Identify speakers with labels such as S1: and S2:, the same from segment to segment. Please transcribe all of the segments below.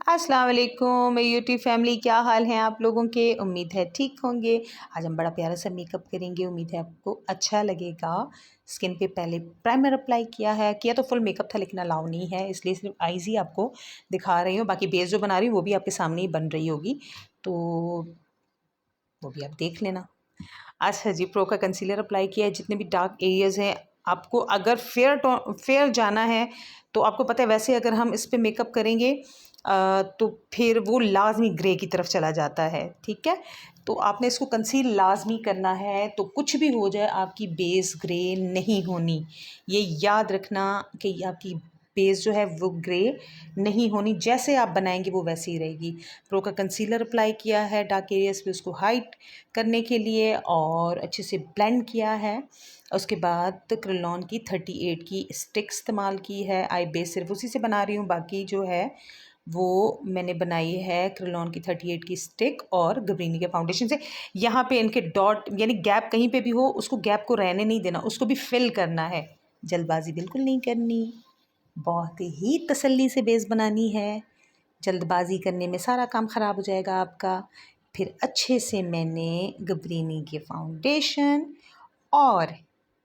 S1: अस्सलाम वालेकुम मेरी यूट्यूब फैमिली, क्या हाल हैं आप लोगों के। उम्मीद है ठीक होंगे। आज हम बड़ा प्यारा सा मेकअप करेंगे, उम्मीद है आपको अच्छा लगेगा। स्किन पे पहले प्राइमर अप्लाई किया तो फुल मेकअप था लेकिन अलाउ नहीं है, इसलिए सिर्फ आईज ही आपको दिखा रही हूँ। बाकी बेस जो बना रही हूँ वो भी आपके सामने ही बन रही होगी, तो वो भी आप देख लेना। अच्छा जी, प्रो का कंसीलर अप्लाई किया है। जितने भी डार्क एरियाज़ हैं, आपको अगर फेयर जाना है तो आपको पता है, वैसे अगर हम इस पे मेकअप करेंगे तो फिर वो लाजमी ग्रे की तरफ चला जाता है। ठीक है, तो आपने इसको कंसील लाजमी करना है, तो कुछ भी हो जाए आपकी बेस ग्रे नहीं होनी। ये याद रखना कि ये आपकी बेस जो है वो ग्रे नहीं होनी, जैसे आप बनाएंगे वो वैसे ही रहेगी। प्रो का कंसीलर अप्लाई किया है डार्क एरियाज पे, उसको हाइट करने के लिए, और अच्छे से ब्लेंड किया है। उसके बाद क्रेलॉन की 38 की स्टिक इस्तेमाल की है। आई बेस सिर्फ उसी से बना रही हूँ, बाकी जो है वो मैंने बनाई है क्रेलॉन की 38 की स्टिक और गब्रिनी के फाउंडेशन से। यहाँ पे इनके डॉट यानी गैप कहीं पे भी हो, उसको गैप को रहने नहीं देना, उसको भी फिल करना है। जल्दबाजी बिल्कुल नहीं करनी, बहुत ही तसल्ली से बेस बनानी है। जल्दबाजी करने में सारा काम ख़राब हो जाएगा आपका। फिर अच्छे से मैंने गब्रिनी के फाउंडेशन और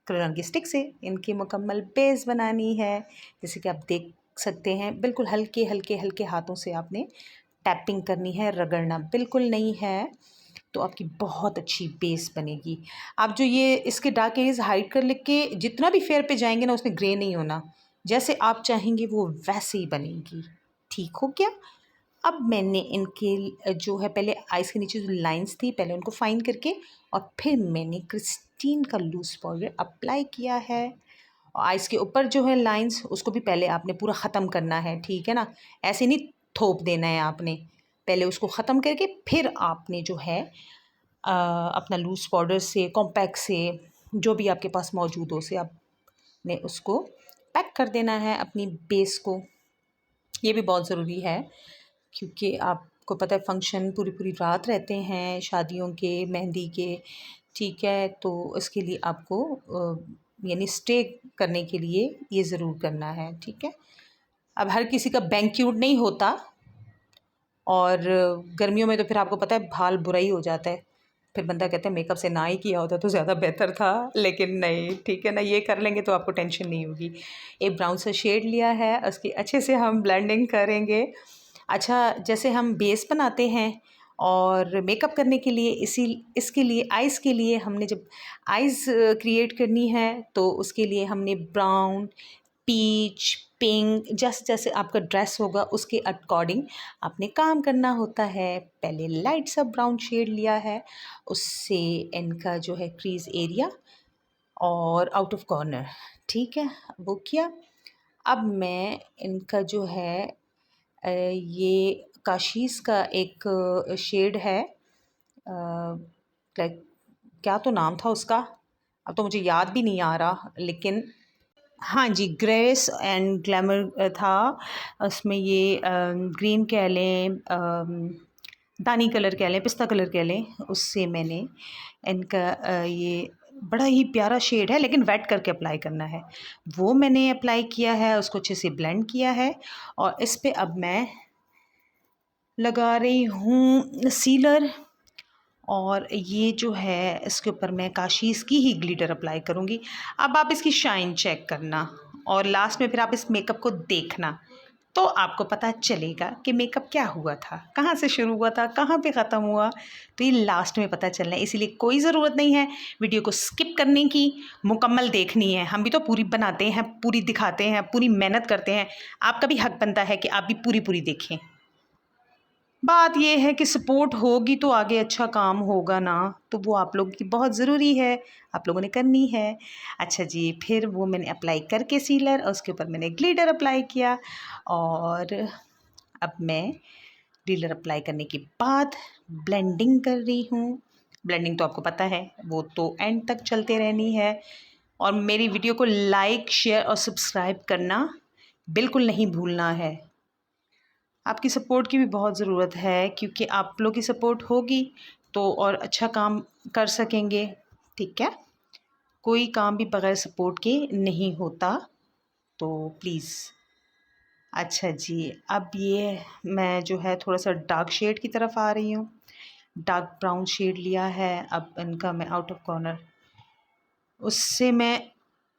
S1: क्रेयॉन की स्टिक से इनकी मुकम्मल बेस बनानी है। जैसे कि आप देख सकते हैं, बिल्कुल हल्के हल्के हल्के हाथों से आपने टैपिंग करनी है, रगड़ना बिल्कुल नहीं है, तो आपकी बहुत अच्छी बेस बनेगी। आप जो ये इसके डार्क एरियाज हाइड कर लेके जितना भी फेयर पे जाएंगे ना, उसमें ग्रे नहीं होना, जैसे आप चाहेंगे वो वैसे ही बनेगी। ठीक हो क्या। अब मैंने इनके जो है, पहले आइज़ के नीचे जो लाइंस थी पहले उनको फाइन करके, और फिर मैंने क्रिस्टीन का लूज़ पाउडर अप्लाई किया है। और आइज़ के ऊपर जो है लाइंस, उसको भी पहले आपने पूरा ख़त्म करना है, ठीक है ना। ऐसे नहीं थोप देना है आपने, पहले उसको ख़त्म करके फिर आपने जो है अपना लूज़ पाउडर से, कॉम्पैक्ट से, जो भी आपके पास मौजूद हो, से आपने उसको पैक कर देना है अपनी बेस को। ये भी बहुत ज़रूरी है, क्योंकि आपको पता है फंक्शन पूरी पूरी रात रहते हैं शादियों के, मेहंदी के। ठीक है, तो इसके लिए आपको यानी स्टे करने के लिए ये ज़रूर करना है। ठीक है, अब हर किसी का बैंक्यूट नहीं होता, और गर्मियों में तो फिर आपको पता है भाल बुरा ही हो जाता है। फिर बंदा कहता है मेकअप से ना ही किया होता तो ज़्यादा बेहतर था, लेकिन नहीं, ठीक है ना, ये कर लेंगे तो आपको टेंशन नहीं होगी। एक ब्राउन सा शेड लिया है, उसकी अच्छे से हम ब्लेंडिंग करेंगे। अच्छा, जैसे हम बेस बनाते हैं और मेकअप करने के लिए, इसी इसके लिए आइज़ के लिए हमने जब आइज़ क्रिएट करनी है तो उसके लिए हमने ब्राउन, पीच, पिंक, जैसे जैसे आपका ड्रेस होगा उसके अकॉर्डिंग आपने काम करना होता है। पहले लाइट सा ब्राउन शेड लिया है, उससे इनका जो है क्रीज एरिया और आउट ऑफ कॉर्नर, ठीक है, वो किया। अब मैं इनका जो है ये काशीज़ का एक शेड है, लाइक क्या तो नाम था उसका, अब तो मुझे याद भी नहीं आ रहा, लेकिन हाँ जी, ग्रेस एंड ग्लैमर था। उसमें ये ग्रीन कह लें, दानी कलर कह लें, पिस्ता कलर कह लें, उससे मैंने इनका ये बड़ा ही प्यारा शेड है, लेकिन वेट करके अप्लाई करना है। वो मैंने अप्लाई किया है, उसको अच्छे से ब्लेंड किया है, और इस पे अब मैं लगा रही हूँ सीलर। और ये जो है, इसके ऊपर मैं काशीज़ की ही ग्लिटर अप्लाई करूँगी। अब आप इसकी शाइन चेक करना, और लास्ट में फिर आप इस मेकअप को देखना, तो आपको पता चलेगा कि मेकअप क्या हुआ था, कहाँ से शुरू हुआ था, कहाँ पे ख़त्म हुआ। तो ये लास्ट में पता चलना है, इसीलिए कोई ज़रूरत नहीं है वीडियो को स्किप करने की, मुकम्मल देखनी है। हम भी तो पूरी बनाते हैं, पूरी दिखाते हैं, पूरी मेहनत करते हैं, आपका भी हक बनता है कि आप भी पूरी पूरी देखें। बात ये है कि सपोर्ट होगी तो आगे अच्छा काम होगा ना, तो वो आप लोगों की बहुत ज़रूरी है, आप लोगों ने करनी है। अच्छा जी, फिर वो मैंने अप्लाई करके सीलर, और उसके ऊपर मैंने ग्लिटर अप्लाई किया, और अब मैं ग्लिटर अप्लाई करने के बाद ब्लेंडिंग कर रही हूँ। ब्लेंडिंग तो आपको पता है, वो तो एंड तक चलते रहनी है। और मेरी वीडियो को लाइक, शेयर और सब्सक्राइब करना बिल्कुल नहीं भूलना है। आपकी सपोर्ट की भी बहुत ज़रूरत है, क्योंकि आप लोग की सपोर्ट होगी तो और अच्छा काम कर सकेंगे। ठीक है, कोई काम भी बगैर सपोर्ट के नहीं होता, तो प्लीज़ अच्छा जी, अब ये मैं जो है थोड़ा-सा डार्क शेड की तरफ आ रही हूँ। डार्क ब्राउन शेड लिया है, अब इनका मैं आउट ऑफ कॉर्नर उससे मैं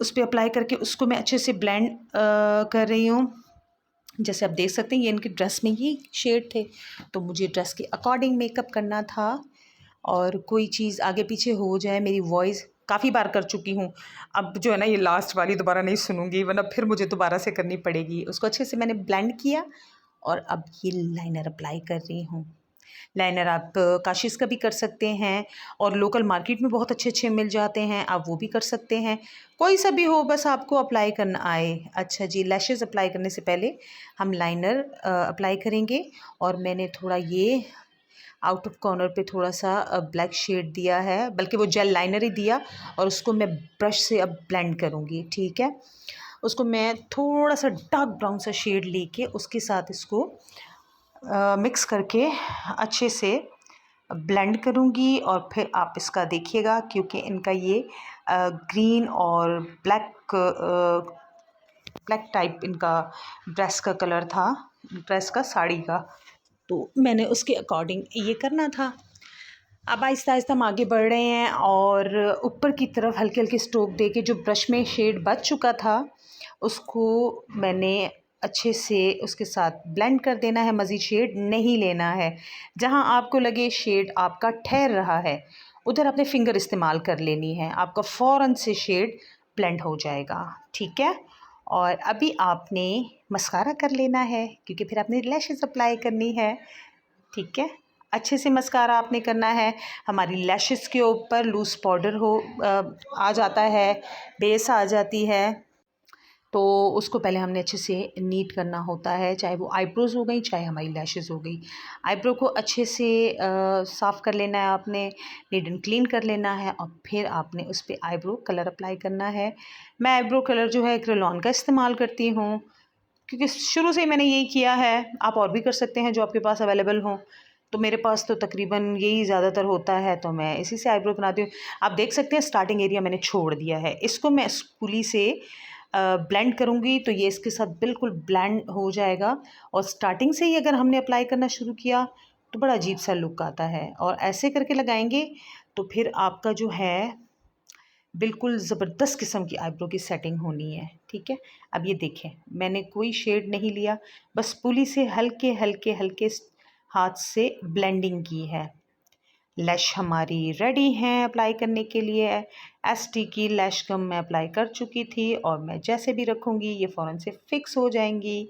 S1: उस पे अप्लाई करके उसको मैं अच्छे से ब्लेंड कर रही हूँ। जैसे आप देख सकते हैं ये इनकी ड्रेस में ही शेड थे, तो मुझे ड्रेस के अकॉर्डिंग मेकअप करना था और कोई चीज़ आगे पीछे हो जाए, मेरी वॉइस काफ़ी बार कर चुकी हूँ। अब जो है ना ये लास्ट वाली दोबारा नहीं सुनूँगी वरना फिर मुझे दोबारा से करनी पड़ेगी। उसको अच्छे से मैंने ब्लेंड किया और अब ये लाइनर अप्लाई कर रही हूँ। लाइनर आप काशिश का भी कर सकते हैं और लोकल मार्केट में बहुत अच्छे-अच्छे मिल जाते हैं, आप वो भी कर सकते हैं। कोई सा भी हो बस आपको अप्लाई करना आए। अच्छा जी, लैशेज़ अप्लाई करने से पहले हम लाइनर अप्लाई करेंगे और मैंने थोड़ा ये आउट ऑफ कॉर्नर पे थोड़ा-सा ब्लैक शेड दिया है, बल्कि वो जेल लाइनर ही दिया और उसको मैं ब्रश से अब ब्लेंड करूँगी, ठीक है? उसको मैं थोड़ा-सा डार्क ब्राउन सा शेड लेके उसके साथ इसको मिक्स करके अच्छे से ब्लेंड करूँगी और फिर आप इसका देखिएगा क्योंकि इनका ये ग्रीन और ब्लैक टाइप इनका ड्रेस का कलर था, ड्रेस का साड़ी का, तो मैंने उसके अकॉर्डिंग ये करना था। अब आहिस्ता-आहिस्ता हम आगे बढ़ रहे हैं और ऊपर की तरफ हल्के-हल्के स्ट्रोक दे के जो ब्रश में शेड बच चुका था, उसको मैंने अच्छे से उसके साथ ब्लेंड कर देना है, मज़ीद शेड नहीं लेना है। जहाँ आपको लगे शेड आपका ठहर रहा है, उधर अपने फिंगर इस्तेमाल कर लेनी है, आपका फ़ौरन से शेड ब्लेंड हो जाएगा, ठीक है? और अभी आपने मस्कारा कर लेना है क्योंकि फिर आपने लैशेज़ अप्लाई करनी है। ठीक है? अच्छे से मस्कारा आपने करना है, हमारी लैशेज़ के ऊपर लूज़ पाउडर आ जाता है, बेस आ जाती है, तो उसको पहले हमने अच्छे से नीट करना होता है, चाहे वो आईब्रोज़ हो गई, चाहे हमारी लैशेज़ हो गई। आईब्रो को अच्छे से साफ़ कर लेना है आपने, नीट एंड क्लीन कर लेना है और फिर आपने उस पे आईब्रो कलर अप्लाई करना है। मैं आईब्रो कलर जो है क्रेयॉन का इस्तेमाल करती हूँ, क्योंकि शुरू से ही मैंने यही किया है। आप और भी कर सकते हैं जो आपके पास अवेलेबल हों। तो मेरे पास तो तकरीबन यही ज़्यादातर होता है, तो मैं इसी से आईब्रो बनाती हूँ। आप देख सकते हैं स्टार्टिंग एरिया मैंने छोड़ दिया है। इसको मैं स्पूली से ब्लेंड करूँगी तो ये इसके साथ बिल्कुल ब्लेंड हो जाएगा और स्टार्टिंग से ही अगर हमने अप्लाई करना शुरू किया तो बड़ा अजीब-सा लुक आता है और ऐसे करके लगाएँगे तो फिर आपका जो है बिल्कुल ज़बरदस्त किस्म की आईब्रो की सेटिंग होनी है, ठीक है? अब ये देखें, मैंने कोई शेड नहीं लिया, बस पुली से हल्के-हल्के हाथ से ब्लेंडिंग की है। लैश हमारी रेडी हैं अप्लाई करने के लिए। एसटी की लैश गम मैं अप्लाई कर चुकी थी और मैं जैसे भी रखूँगी ये फ़ौरन से फ़िक्स हो जाएँगी।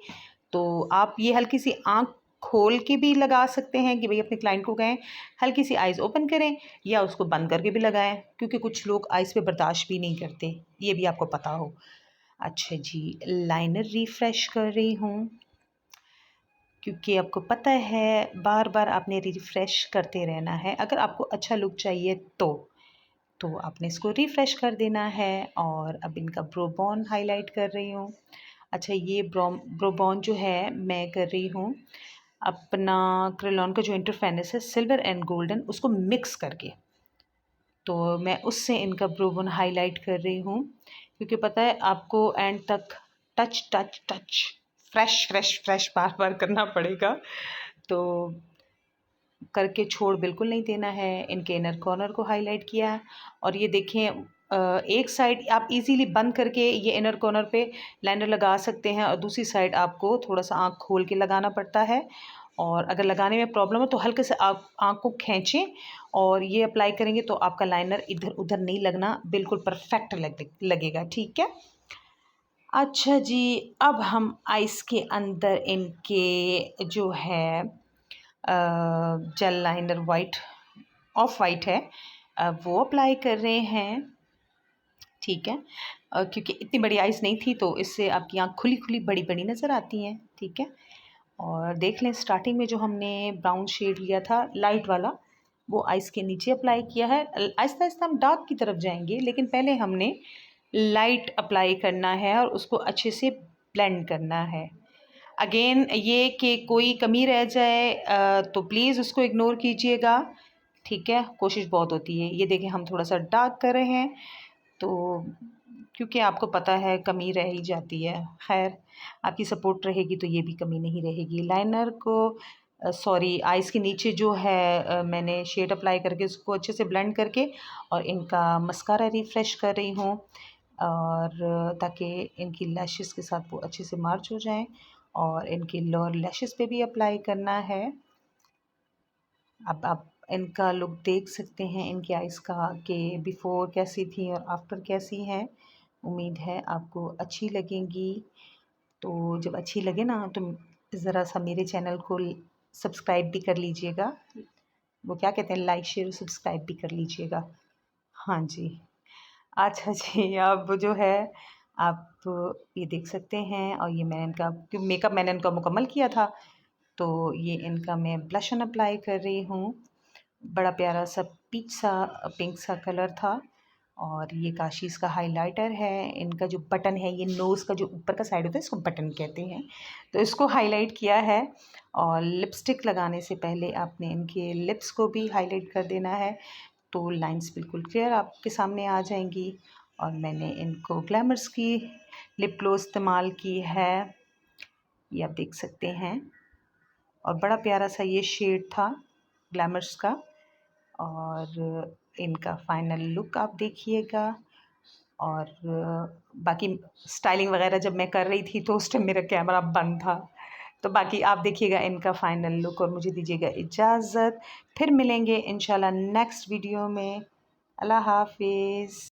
S1: तो आप ये हल्की सी आँख खोल के भी लगा सकते हैं कि भई अपने क्लाइंट को कहें हल्की सी आइज़ ओपन करें या उसको बंद करके भी लगाएँ, क्योंकि कुछ लोग आइज़ पे बर्दाश्त भी नहीं करते, ये भी आपको पता हो। अच्छा जी, लाइनर रिफ्रेश कर रही हूँ, क्योंकि आपको पता है बार-बार आपने रिफ्रेश करते रहना है। अगर आपको अच्छा लुक चाहिए तो आपने इसको रिफ्रेश कर देना है और अब इनका ब्रो बोन हाइलाइट कर रही हूँ। अच्छा ये ब्रो बोन जो है मैं कर रही हूँ अपना क्रेयॉन का जो इंटरफेरेंस है सिल्वर एंड गोल्डन उसको मिक्स करके, तो मैं उससे इनका ब्रो बोन हाइलाइट कर रही हूँ, क्योंकि पता है आपको एंड तक touch touch touch fresh fresh fresh बार बार करना पड़ेगा, तो करके छोड़ बिल्कुल नहीं देना है। इनके इनर कॉर्नर को हाइलाइट किया है और ये देखें एक साइड आप इजीली बंद करके ये इनर कॉर्नर पे लाइनर लगा सकते हैं और दूसरी साइड आपको थोड़ा-सा आँख खोल के लगाना पड़ता है और अगर लगाने में प्रॉब्लम हो तो हल्के से आप आँख को खींचें और ये अप्लाई करेंगे तो आपका लाइनर इधर-उधर नहीं लगना, बिल्कुल परफेक्ट लगेगा, ठीक है? अच्छा जी, अब हम आइस के अंदर इनके जो है जेल लाइनर ऑफ वाइट है, वो अप्लाई कर रहे हैं, ठीक है? क्योंकि इतनी बड़ी आइज़ नहीं थी तो इससे आपकी आँख खुली-खुली बड़ी-बड़ी नज़र आती हैं, ठीक है? और देख लें स्टार्टिंग में जो हमने ब्राउन शेड लिया था लाइट वाला, वो आइज़ के नीचे अप्लाई किया है। आहिस्ता-आहिस्ता हम डार्क की तरफ जाएँगे, लेकिन पहले हमने लाइट अप्लाई करना है और उसको अच्छे से ब्लेंड करना है। अगेन ये कि कोई कमी रह जाए तो प्लीज़ उसको इग्नोर कीजिएगा, ठीक है? कोशिश बहुत होती है। ये देखें हम थोड़ा-सा डार्क कर रहे हैं, तो क्योंकि आपको पता है कमी रह ही जाती है। ख़ैर, आपकी सपोर्ट रहेगी तो ये भी कमी नहीं रहेगी। लाइनर को सॉरी आइज़ के नीचे जो है मैंने शेड अप्लाई करके उसको अच्छे से ब्लेंड करके और इनका मस्कारा रिफ़्रेश कर रही हूँ और ताकि इनकी लैशेज़ के साथ वो अच्छे से मर्ज हो जाएँ और इनकी लोअर लैशेज़ पे भी अप्लाई करना है। अब आप इनका लुक देख सकते हैं इनकी आइज़ का कि बिफ़ोर कैसी थी और आफ्टर कैसी हैं। उम्मीद है आपको अच्छी लगेंगी। तो जब अच्छी लगे ना तो ज़रा-सा मेरे चैनल को सब्सक्राइब भी कर लीजिएगा। वो क्या कहते हैं लाइक, शेयर, सब्सक्राइब भी कर लीजिएगा। हाँ जी। अच्छा जी, अब जो है आप ये देख सकते हैं और ये मैंने इनका मेकअप मैंने इनका मुकम्मल किया था, तो ये इनका मैं ब्लश ऑन अप्लाई कर रही हूँ। बड़ा प्यारा सा पीच सा पिंक सा कलर था और ये काशीज़ का हाइलाइटर है। इनका जो बटन है ये नोज़ का जो ऊपर का साइड होता है इसको बटन कहते हैं। तो इसको हाइलाइट किया है और लिपस्टिक लगाने से पहले आपने इनके लिप्स को भी हाइलाइट कर देना है, तो लाइंस बिल्कुल क्लियर आपके सामने आ जाएँगी। और मैंने इनको ग्लैमर्स की लिप ग्लोज़ इस्तेमाल की है, ये आप देख सकते हैं और बड़ा प्यारा सा ये शेड था ग्लैमर्स का। और इनका फाइनल लुक आप देखिएगा और बाकी स्टाइलिंग वगैरह जब मैं कर रही थी तो उस टाइम मेरा कैमरा बंद था। तो बाकी आप देखिएगा इनका फाइनल लुक और मुझे दीजिएगा इजाज़त। फिर मिलेंगे इंशाल्लाह नेक्स्ट वीडियो में। अल्लाह हाफ़िज़।